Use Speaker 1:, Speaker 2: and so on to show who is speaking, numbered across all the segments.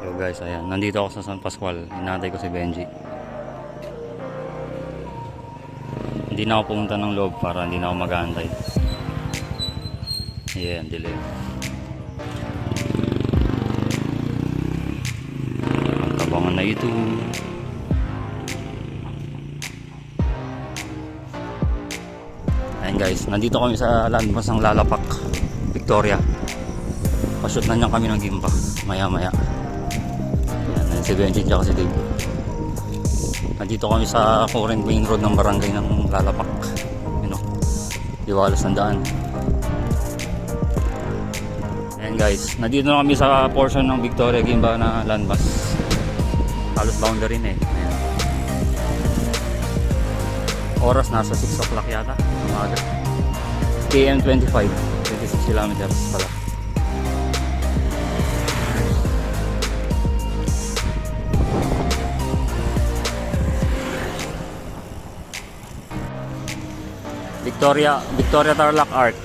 Speaker 1: So guys, ayan, nandito ako sa San Pascual. Hinantay ko si Benji. Hindi na ako pumunta ng loob para hindi na ako mag-aantay. Ayan, dilim. Ang tabangan na ito. Ayan guys, nandito kami sa landmass ng Lalapak, Victoria. Pashoot na niya kami ng Gimba maya maya. Ayan, si Benji at si Dave. Nandito kami sa current main road ng barangay ng Lalapak, Diwalas ng daan. Ayan guys, nandito na kami sa portion ng Victoria Gimba na landmass. Halos boundary na eh. Ayan. Oras nasa 6 o'clock yata, umaga. KM 25, 26 kilometers pala. Victoria Tarlac Arc.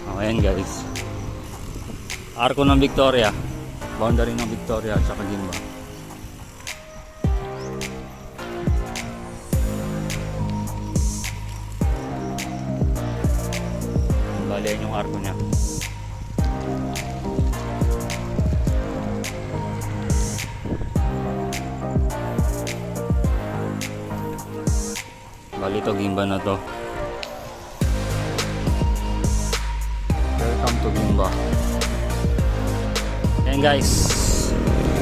Speaker 1: Oh, ayan guys. Arco ng Victoria. Boundary ng Victoria at saka Gimba. Bali yan yung arco niya. Bali ito Gimba na to. Welcome to Gimba. Ayan guys,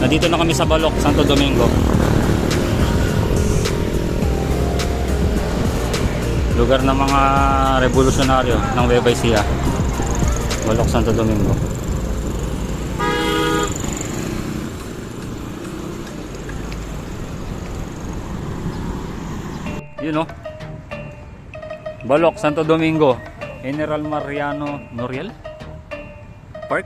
Speaker 1: nandito na kami sa Balok, Santo Domingo. Lugar ng mga revolusyonaryo ng Nueva Ecija. Balok, Santo Domingo. Yun o, Balok, Santo Domingo, General Mariano Noriel Park.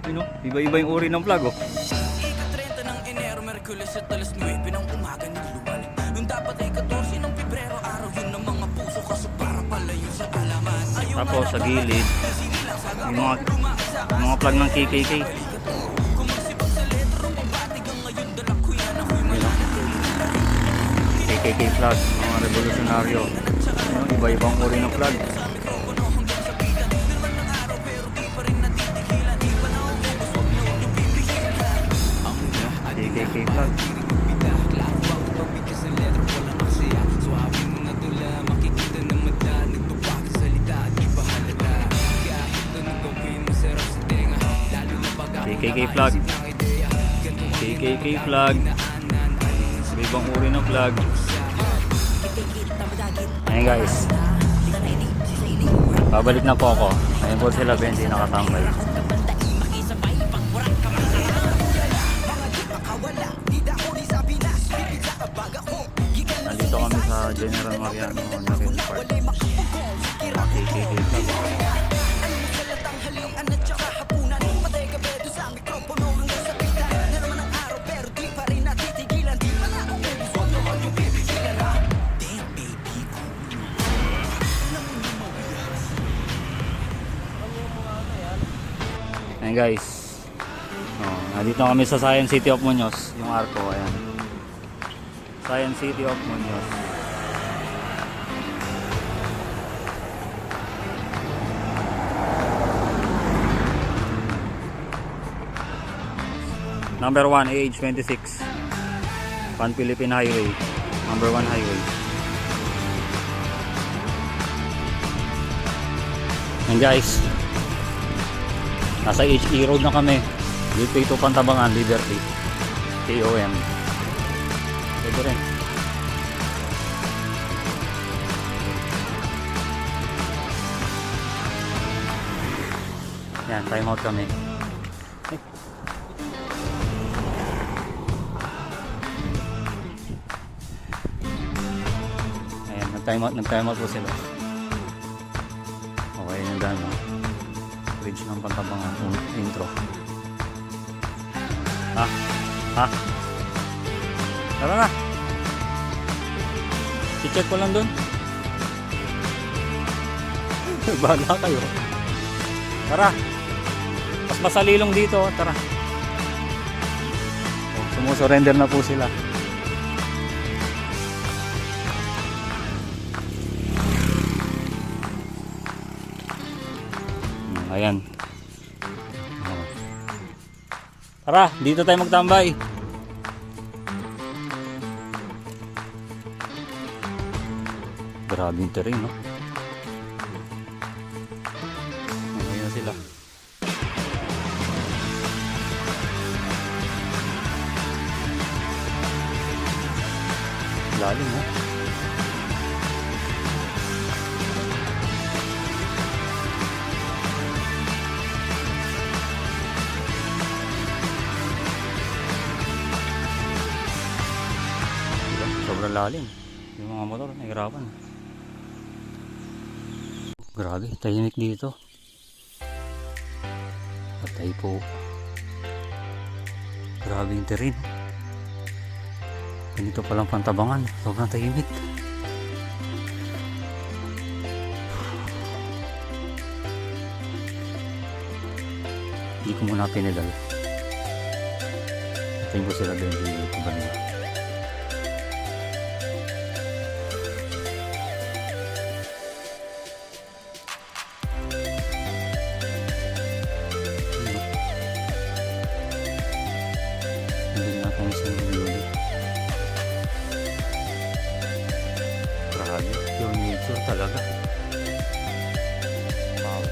Speaker 1: Yun o, iba-iba yung uri ng flag o.
Speaker 2: Ika-30 ng Enero, Merkulis at alas 9 ng umaga nagluwal. Nung dapat ay 14 ng Pebrero, araw yun ng mga puso kaso para palayo sa alaman.
Speaker 1: Tapos sa gilid, yung mga flag ng KKK. KKK flag, mga revolusyonaryo. Iba-ibang uri ng flag. KKK flag. KKK flag. KKK flag. Iba-ibang uri ng flag. Ayan guys, babalik na po ako. Ayan po sila, Benji nakatambay. Nandito kami sa General Mariano Noriel Park. Mga KKK flag. Ayan guys, nandito kami sa Science City of Muñoz, yung arco. Ayan, Science City of Muñoz. Number 1 AH26 Pan Philippine Highway, number 1 highway. And guys, nasa HE Road na kami. Gateway to Pantabangan, Liberty, KOM. Pwede rin. Yan, time out kami. Ayan, nag-time out po sila. Okay, yung daan, no? Bridge ng Pantabangan, intro. Ha? Tara na. I-check ko lang dun. Bahala kayo. Tara. Mas masalilong dito. Tara. Sumusurrender na po sila. Ayan. Tara, dito tayo magtambay. Grabe yung terrain, no? Ayan na sila. Lalim, no? Sobrang lalim. Yung mga motor, nahirapan. Grabe, tahimik dito. Patay po. Grabe yung terrain. Ganito palang Pantabangan. Sobrang tahimik. Hindi ko muna pinedal. Tingin ko sila din dito banda. Hindi natin isang ulit. Grabe, yung nature talaga. Wow.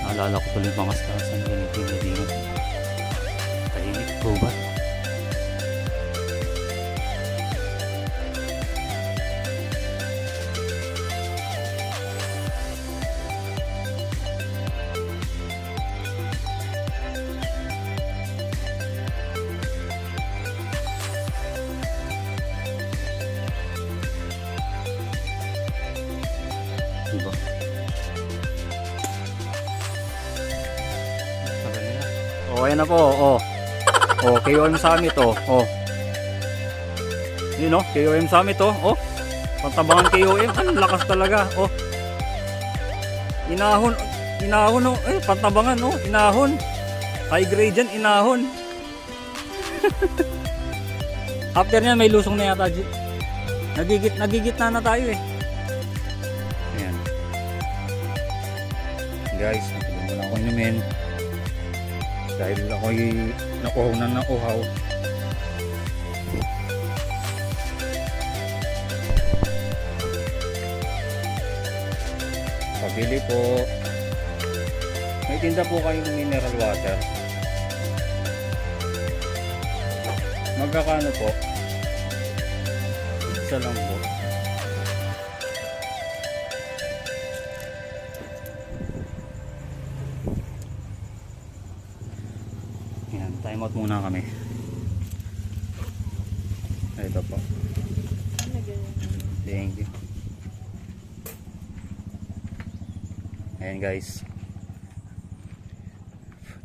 Speaker 1: Naalala ko tuloy mga stasan yung pinadingan. Tahimik, gubat. Diba? Tagal nila. Oh, ayan na po. Oh. Oh, KOM Summit oh. Oh. Yun oh, KOM Summit oh. Oh. Pantabangan KOM. Ang lakas talaga. Oh. Inahon. Inahon oh. Eh, Pantabangan oh. Inahon. High grade yan, inahon. After nyan, may lusong na yata. Nagigitna na tayo eh. Ayan. Guys, nakilang mo na ako inumin. Dahil ako'y nakuhaw na nakuhaw. Pabili po. May tinda po kayong mineral water. Magkakano po? Isa lang po. Yan, time out muna kami. Ito po. Thank you. Ayan guys.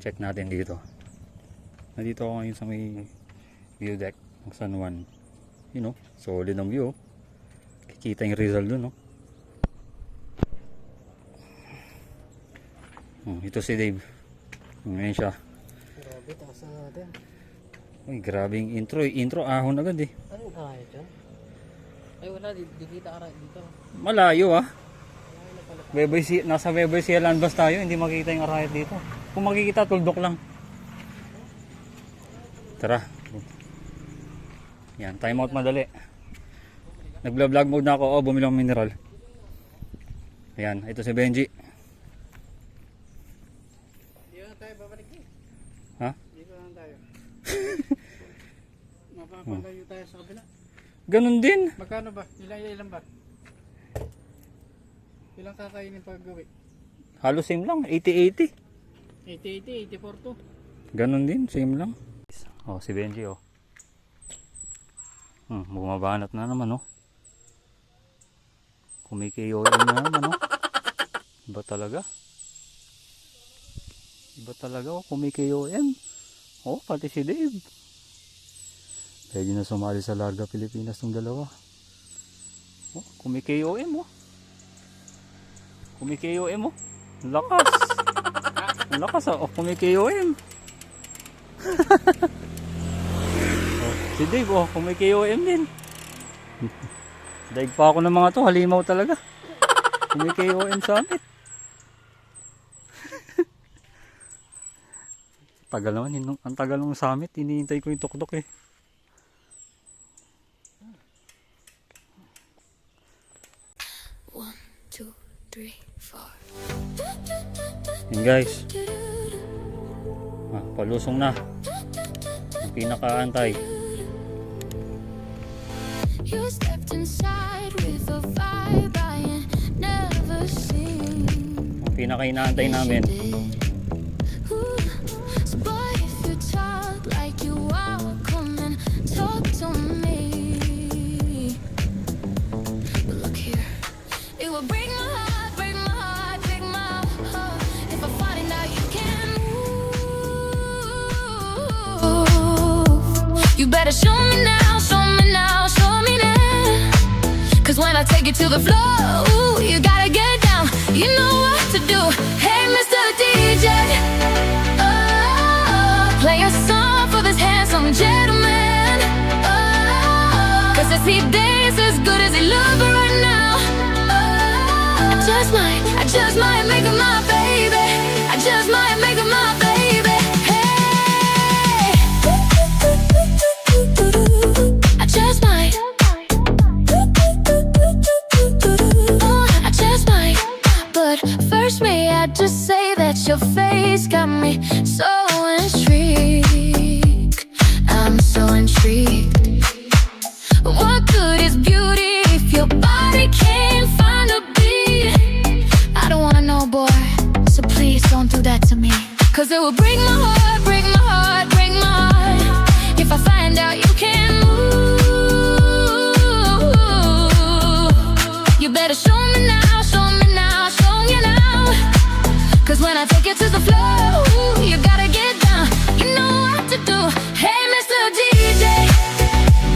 Speaker 1: Check natin dito. Nandito ako ngayon sa may view deck ng San Juan. You know, solid ang view. Kikita yung Rizal dun, no? Ito si Dave. Ngayon siya.
Speaker 3: Grabe, taas na natin.
Speaker 1: Uy, grabe yung intro. Intro ahon agad eh.
Speaker 3: Anong arayot yan? Ay wala, di kita arayot dito.
Speaker 1: Malayo ah. Nasa Weber Landbus tayo. Hindi makikita yung arayot dito. Kung makikita, tuldok lang. Tara. Yan, time out madali. Nagla-vlog mode na ako. Oh, bumili akong mineral. Ayan, ito si Benji.
Speaker 3: Dito na tayo, babalik eh.
Speaker 1: Ha?
Speaker 3: Dito na tayo. Mapapalayo tayo sa kabila.
Speaker 1: Ganun din.
Speaker 3: Magkano ba? Ilan ba? Ilang kakainin pag-gawi?
Speaker 1: Halos same lang. 80-80.
Speaker 3: 80-80, 84 to.
Speaker 1: Ganun din, same lang. Oh, si Benji oh. Bumabanat na naman oh. Kumikiyoin na naman oh. Iba talaga. Iba talaga oh, kumikiyoin. Oh, pati si Dave. Pwede na sumali sa Larga Pilipinas ng dalawa. Oh, kumi-KOM oh. Kumi-KOM oh. Ang lakas. Ang lakas oh, kumi-KOM. Oh, si Dave oh, kumi-KOM din. Daig pa ako ng mga to, halimaw talaga. Kumi-KOM summit. Tagal naman, ang tagal ng summit, hinihintay ko yung tuktok eh.
Speaker 4: One, two, three, four.
Speaker 1: Yun guys. Palusong na. Ang pinakaantay.
Speaker 4: You stepped inside with a vibe I ain't never seen.
Speaker 1: Ang pinaka-inaantay namin.
Speaker 4: Ooh, so boy, if you talk like you walk, come and talk to me. But look here, it will break my heart, break my heart, break my heart if I find out you can't move. You better show me now, show me now, show me now. 'Cause when I take you to the floor, ooh, you gotta get down. You know what to do. Hey, Mr. DJ, oh, play a song for this handsome gentleman. Oh, 'cause if he dance as good as he look right now, oh, I just might make him my baby. I just might make him my baby. Hey, I just might. I just might. But first may I just say that your face got me so intrigued. I'm so intrigued. What good is beauty if your body can't find a beat? I don't wanna know, boy, so please don't do that to me. 'Cause it will break my heart, break my heart, break my heart if I find out you can't move. You better show me now, show me now, show me now. 'Cause when I take you to the floor, ooh, you gotta get down. You know what to do. Hey, Mr. DJ,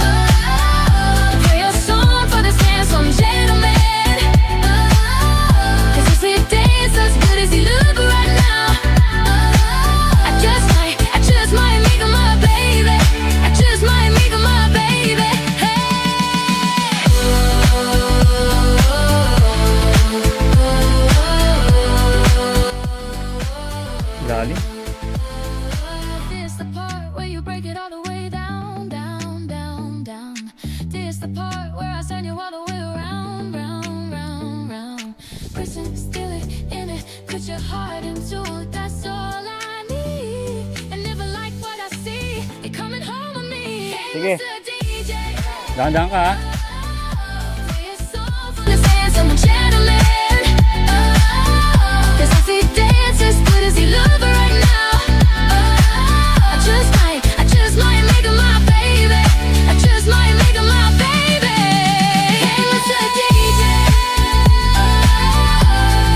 Speaker 4: oh, play a song for this handsome gentleman. Oh, 'cause if he dance as good as he look right now, oh, I just might make him my baby. I just might make him my baby. Hey.
Speaker 1: Lalim.
Speaker 4: This the part where you break it all the way down, down, down, down. This the part where I send you all the way around, round, round, round. Question, steal it, in it, put your heart into it. That's all I need. And never like what I see. You're coming home with me.
Speaker 1: Sige.
Speaker 4: Mr. DJ.
Speaker 1: Dahan-dahan ka ha.
Speaker 4: Play a song for this handsome gentleman. Oh, 'cause if he dance as good as he look right now, oh, I just might make him my baby. I just might make him my baby. Hey, Mr. DJ, oh,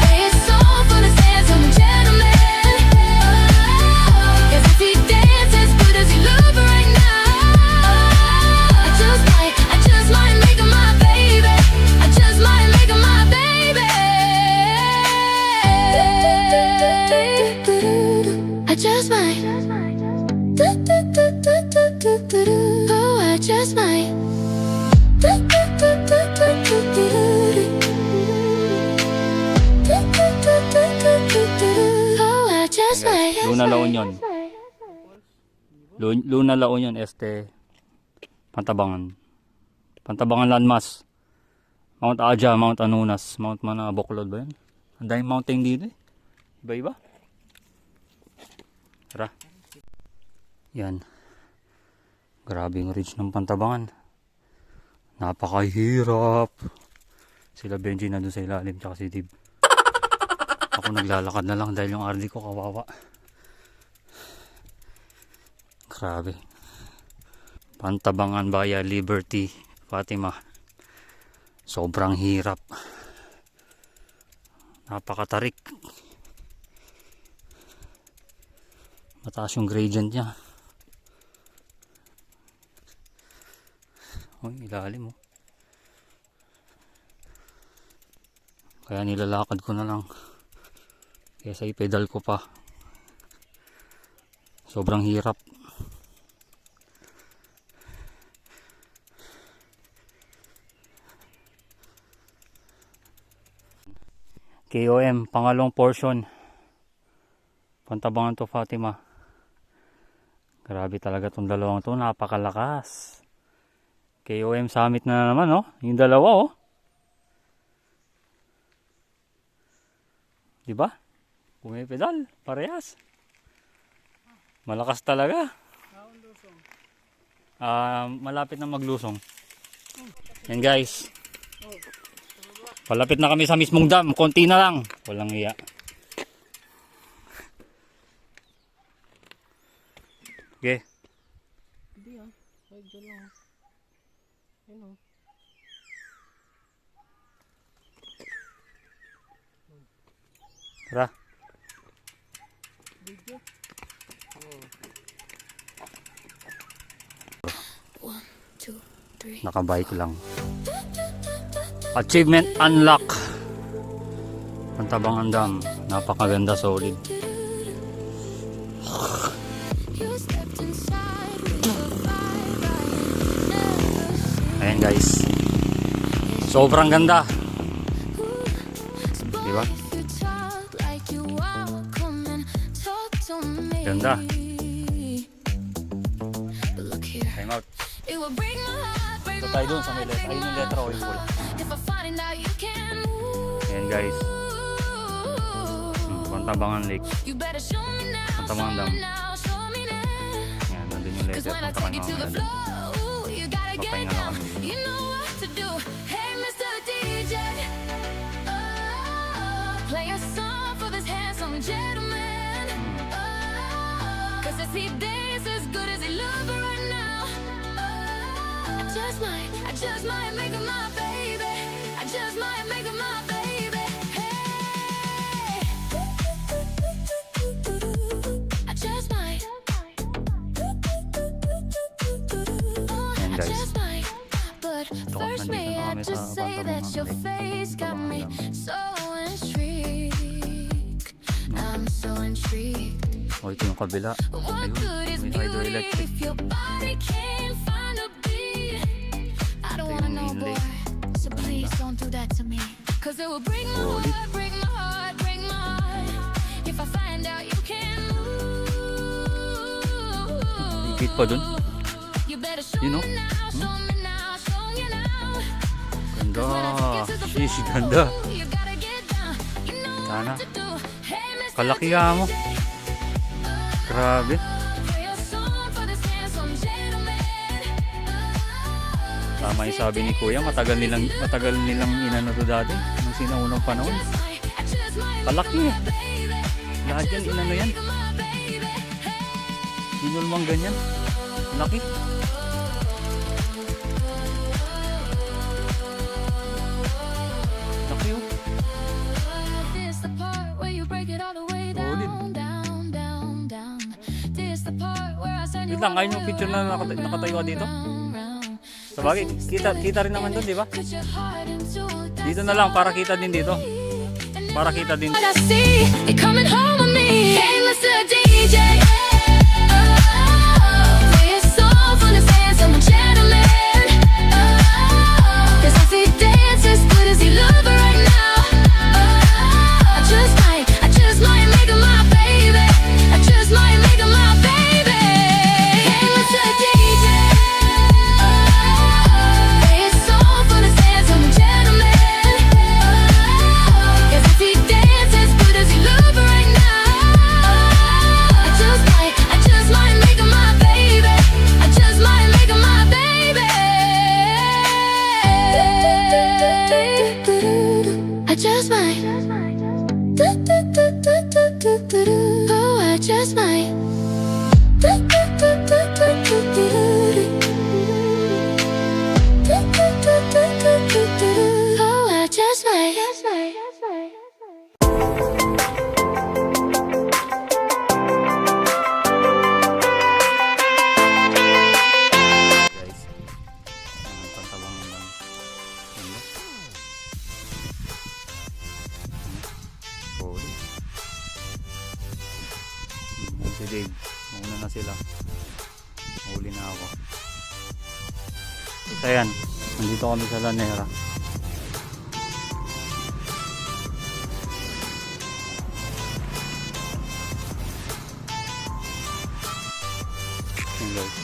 Speaker 4: play a song for this handsome gentleman. Oh, 'cause if he dance as good as he look right now, I just might make him my baby. I just might make him my baby. I just might. Oh, I just might. Oh, I just might.
Speaker 1: Luna La Union. Luna La Union, Pantabangan. Pantabangan Landmass. Mount Aja, Mount Anunas, Mount Manaboklod ba yan? Ang daming mountain dito eh. Iba-iba. Tara. Yan. Grabe yung ridge ng Pantabangan. Napakahirap. Sila Benji na dun sa ilalim, tsaka si Dib. Ako naglalakad na lang dahil yung RD ko kawawa. Grabe. Pantabangan Baya, Liberty, Fatima. Sobrang hirap. Napakatarik. Mataas yung gradient niya. Oh, ilalim oh. Kaya nilalakad ko na lang. Kesa i-pedal ko pa. Sobrang hirap. KOM, pangalong portion. Pantabangan to Fatima. Grabe talaga tong dalawang to, napakalakas. KOM Summit na naman, oh. Yung dalawa, oh. Diba? Pumipedal, parehas. Malakas talaga. Malapit na maglusong. Yan guys. Palapit na kami sa mismong dam. Konti na lang. Walang iya. Okay.
Speaker 3: Hindi ah. Ay, dyan lang. Ayun oh.
Speaker 1: Tara.
Speaker 3: Video.
Speaker 4: One, two, three.
Speaker 1: Nakabike lang. Achievement unlock. Pantabangan dam. Napakaganda, solid.
Speaker 4: You stepped inside with a fire right
Speaker 1: Ayan guys. Sobrang ganda. Diba?
Speaker 4: If you talk like you walk, come and talk to me.
Speaker 1: Ganda.
Speaker 4: But look here,
Speaker 1: Time out.
Speaker 4: it will break my heart, break
Speaker 1: So
Speaker 4: my
Speaker 1: tayo dun sa may letra. Ayun yung letra o yung pula.
Speaker 4: if I find out you can move.
Speaker 1: Ayan guys. Pantabangan Lake.
Speaker 4: You better show me now,
Speaker 1: Pantabangan dam.
Speaker 4: show me now.
Speaker 1: Ayan, nandun yung
Speaker 4: Cause
Speaker 1: letra.
Speaker 4: when I take
Speaker 1: Pantabangan
Speaker 4: you to the
Speaker 1: dam.
Speaker 4: floor, ooh, you gotta get
Speaker 1: Papahinga lang
Speaker 4: down.
Speaker 1: kami.
Speaker 4: You know what to do. Hey, Mr. DJ, play a song for this handsome gentleman. Cause as he dances as good as he looks right now, I just might make him my baby. I just might make him my baby. Hey, I just might.
Speaker 1: Ayan
Speaker 4: I
Speaker 1: guys.
Speaker 4: just might. But
Speaker 1: Ito,
Speaker 4: first
Speaker 1: nandito
Speaker 4: may
Speaker 1: na
Speaker 4: I
Speaker 1: kami
Speaker 4: just
Speaker 1: sa
Speaker 4: say that
Speaker 1: Pantabangan
Speaker 4: your
Speaker 1: Lake.
Speaker 4: face got me
Speaker 1: Pantabangan
Speaker 4: so intrigued. I'm so intrigued.
Speaker 1: O ito yung kabila.
Speaker 4: What
Speaker 1: Ayun,
Speaker 4: good is
Speaker 1: may
Speaker 4: beauty
Speaker 1: hydroelectric.
Speaker 4: if your body can't find a beat? I don't
Speaker 1: Ito
Speaker 4: wanna
Speaker 1: yung
Speaker 4: know,
Speaker 1: main
Speaker 4: boy.
Speaker 1: lake.
Speaker 4: So please don't do that to me. Cause it will break my
Speaker 1: Solid.
Speaker 4: heart, break my heart, break my heart. If I find out you can move.
Speaker 1: Higit pa dun.
Speaker 4: You better show
Speaker 1: You know?
Speaker 4: me now, show me now, show me now.
Speaker 1: Ganda.
Speaker 4: When I take you to the
Speaker 1: Sheesh,
Speaker 4: floor,
Speaker 1: ganda.
Speaker 4: you gotta get down. You know
Speaker 1: Sana.
Speaker 4: what to do. Hey, Mr.
Speaker 1: Kalakiya mo.
Speaker 4: DJ,
Speaker 1: Grabe.
Speaker 4: play a song for this handsome gentleman.
Speaker 1: Tama yung sabi ni Kuya, matagal nilang inano to dati. Nung sinaunang panahon. Kalaki eh. Lahat yan, inano yan. Sinulmang ganyan. Laki. Laki oh.
Speaker 4: This the part where you break it all the way down, down, down, down. This the part where I send you
Speaker 1: Wait lang,
Speaker 4: all
Speaker 1: ayun yung
Speaker 4: the way
Speaker 1: picture na nakatayo ka dito.
Speaker 4: round, round.
Speaker 1: Sabagay, kita rin naman doon, di ba?
Speaker 4: Put your heart into that
Speaker 1: Dito na lang, para kita din dito.
Speaker 4: and
Speaker 1: Para kita din.
Speaker 4: what I see, you're coming home with me. Hey, Mr. DJ, play a song for this handsome gentleman. Cause if he dances as good as he look right now, I just might make him my baby. I just might make him my baby. Hey, Mr. DJ, play a song for this handsome gentleman. Cause if he dances as good as he look right now, I just
Speaker 1: Mauna na sila. Huli na ako. Ito yan. Nandito kami sa Lanera. Ayan guys.